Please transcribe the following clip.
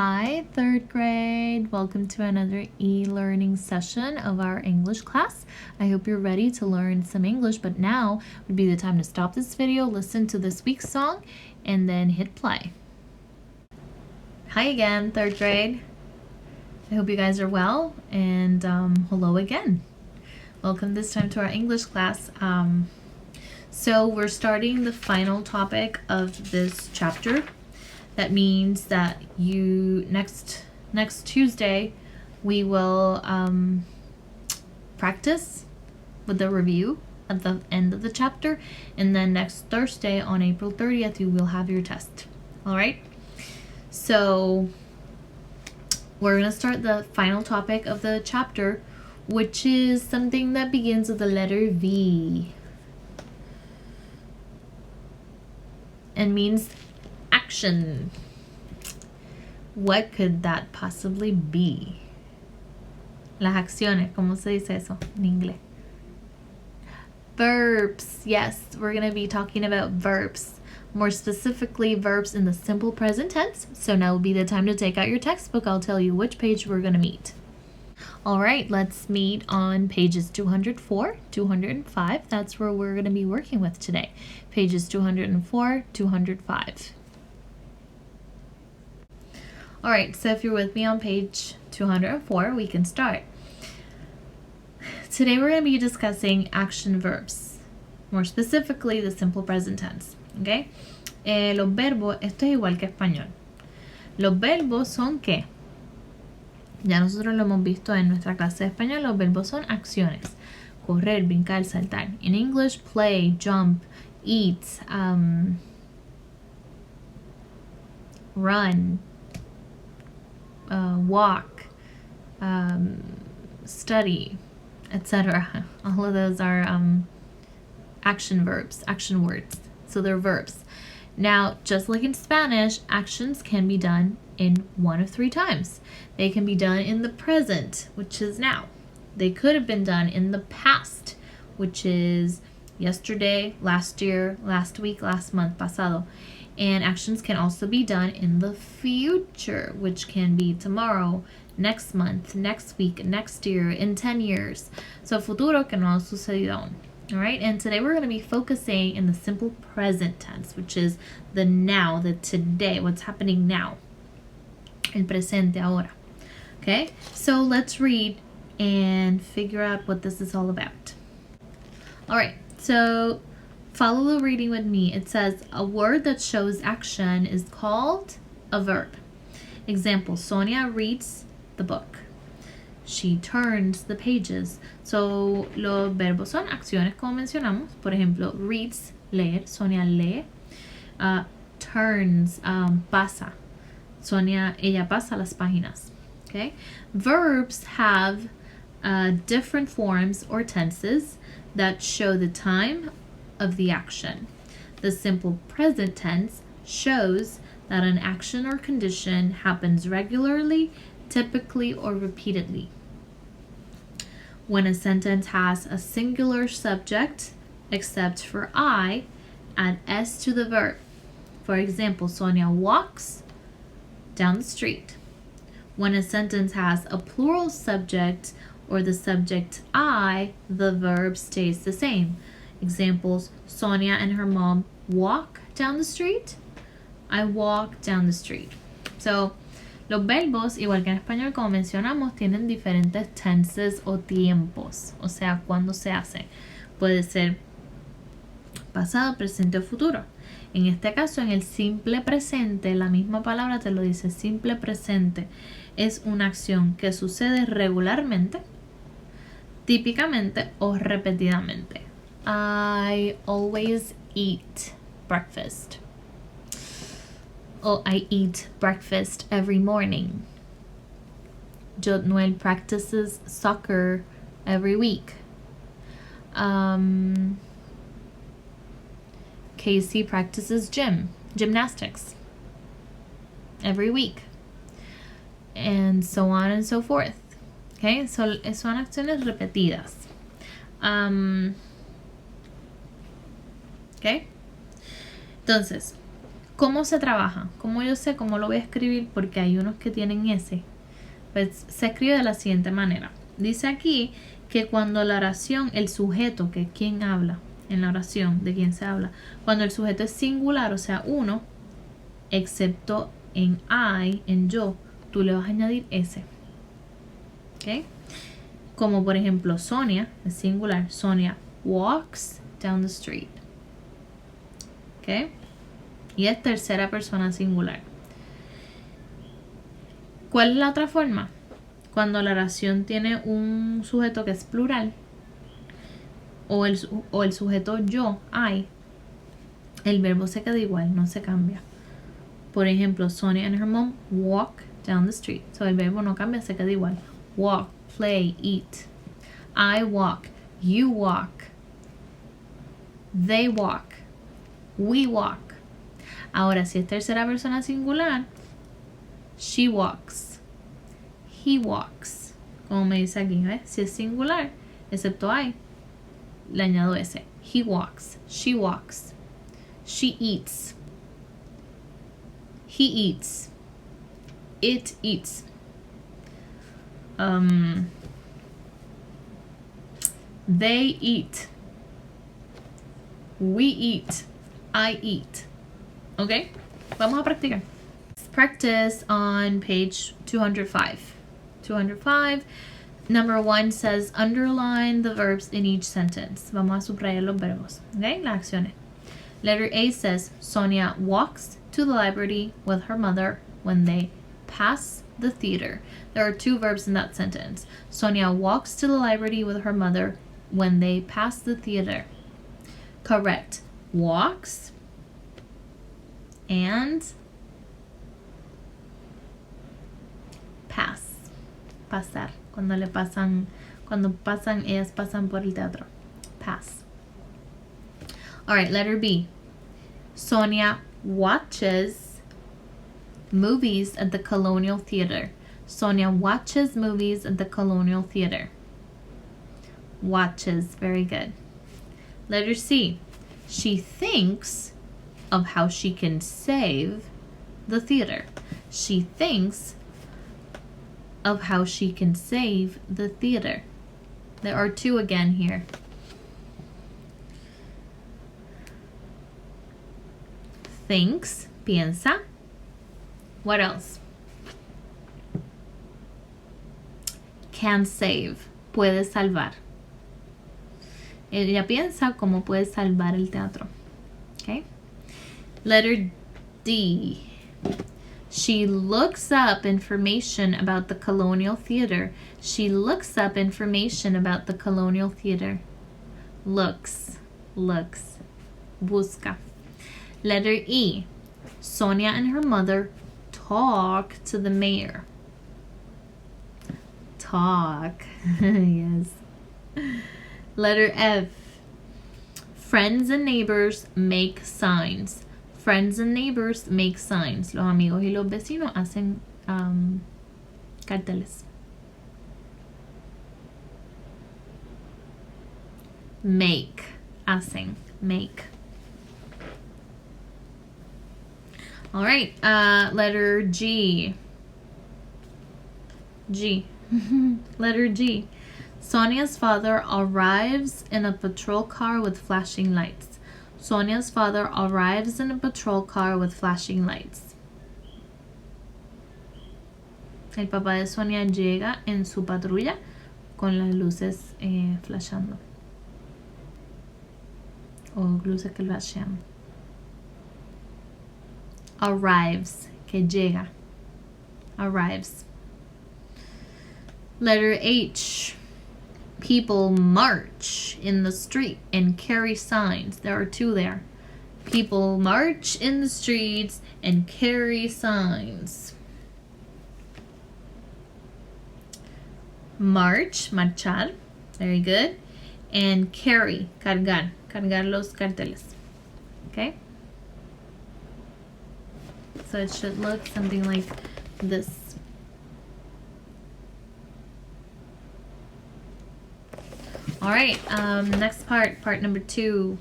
Hi, third grade. Welcome to another e-learning session of our English class. I hope you're ready to learn some English, but now would be the time to stop this video, listen to this week's song, and then hit play. Hi again, third grade. I hope you guys are well, and hello again. Welcome this time to our English class. So we're starting the final topic of this chapter. That means that next Tuesday we will practice with the review at the end of the chapter, and then next Thursday on April 30th you will have your test. All right, so we're gonna start the final topic of the chapter, which is something that begins with the letter V and means action. What could that possibly be? Las acciones, ¿cómo se dice eso en inglés? Verbs. Yes, we're going to be talking about verbs. More specifically, verbs in the simple present tense. So now will be the time to take out your textbook. I'll tell you which page we're going to meet. All right, let's meet on pages 204, 205. That's where we're going to be working with today. Pages 204, 205. All right, so if you're with me on page 204, we can start. Today we're going to be discussing action verbs, more specifically the simple present tense, ¿ok? Los verbos, esto es igual que español. Los verbos son ¿qué? Ya nosotros lo hemos visto en nuestra clase de español. Los verbos son acciones: correr, brincar, saltar. In English, play, jump, eat, run, walk, study, etc. All of those are action verbs, action words. So they're verbs. Now, just like in Spanish, actions can be done in one of three times. They can be done in the present, which is now. They could have been done in the past, which is yesterday, last year, last week, last month, pasado. And actions can also be done in the future, which can be tomorrow, next month, next week, next year, in 10 years. So futuro que no ha sucedido aún. All right, and today we're going to be focusing in the simple present tense, which is the now, the today, what's happening now. El presente, ahora. Okay, so let's read and figure out what this is all about. All right, so follow the reading with me. It says a word that shows action is called a verb. Example, Sonia reads the book. She turns the pages. So, los verbos son acciones como mencionamos. Por ejemplo, reads, leer. Sonia lee. Turns, pasa. Sonia, ella pasa las páginas. Okay? Verbs have different forms or tenses that show the time of the action. The simple present tense shows that an action or condition happens regularly, typically, or repeatedly. When a sentence has a singular subject, except for I, add S to the verb. For example, Sonia walks down the street. When a sentence has a plural subject or the subject I, the verb stays the same. Examples, Sonia and her mom walk down the street. I walk down the street. So, los verbos, igual que en español, como mencionamos, tienen diferentes tenses o tiempos. O sea, cuando se hace. Puede ser pasado, presente o futuro. En este caso, en el simple presente, la misma palabra te lo dice, simple presente. Es una acción que sucede regularmente, típicamente o repetidamente. I always eat breakfast. Oh, I eat breakfast every morning. Noel practices soccer every week. Casey practices gymnastics every week. And so on and so forth. Okay, so son acciones repetidas. Okay, entonces, ¿Cómo se trabaja? ¿Cómo yo sé cómo lo voy a escribir? Porque hay unos que tienen S. Pues se escribe de la siguiente manera. Dice aquí que cuando la oración, el sujeto, que es quien habla en la oración, de quién se habla, cuando el sujeto es singular, o sea, uno, excepto en I, en yo, tú le vas a añadir S. ¿Ok? Como por ejemplo, Sonia, es singular. Sonia walks down the street. ¿Ok? Y es tercera persona singular. ¿Cuál es la otra forma? Cuando la oración tiene un sujeto que es plural, o el sujeto yo, I, el verbo se queda igual, no se cambia. Por ejemplo, Sonia and her mom walk down the street. So el verbo no cambia, se queda igual. Walk, play, eat. I walk, you walk, they walk, we walk. Ahora, si es tercera persona singular, she walks, he walks. Como me dice aquí, ¿ves? Si es singular, excepto I, le añado S. He walks, she walks, she eats, he eats, it eats. They eat, we eat, I eat. Okay, vamos a practicar. Let's practice on page 205. 205. Number 1 says underline the verbs in each sentence. Vamos a subrayar los verbos. Okay, las acciones. Letter A says Sonia walks to the library with her mother when they pass the theater. There are 2 verbs in that sentence. Sonia walks to the library with her mother when they pass the theater. Correct. Walks and pass. Pasar. Cuando pasan, ellas pasan por el teatro. Pass. All right, letter B. Sonia watches movies at the Colonial Theater. Sonia watches movies at the Colonial Theater. Watches. Very good. Letter C. She thinks of how she can save the theater. She thinks of how she can save the theater. There are 2 again here. Thinks, piensa. What else? Can save, puede salvar. Ella piensa cómo puede salvar el teatro. Okay? Letter D. She looks up information about the Colonial Theater. She looks up information about the Colonial Theater. Looks. Busca. Letter E. Sonia and her mother talk to the mayor. Talk. Yes. Letter F. Friends and neighbors make signs. Friends and neighbors make signs. Los amigos y los vecinos hacen carteles. Make. Hacen. Make. All right. Letter G. Letter G. Sonia's father arrives in a patrol car with flashing lights. Sonia's father arrives in a patrol car with flashing lights. El papá de Sonia llega en su patrulla con las luces flashando. O luces que flashean. Arrives, que llega. Arrives. Letter H. People march in the street and carry signs. There are 2 there. People march in the streets and carry signs. March, marchar. Very good. And carry, cargar. Cargar los carteles. Okay? So it should look something like this. All right, next part number 2.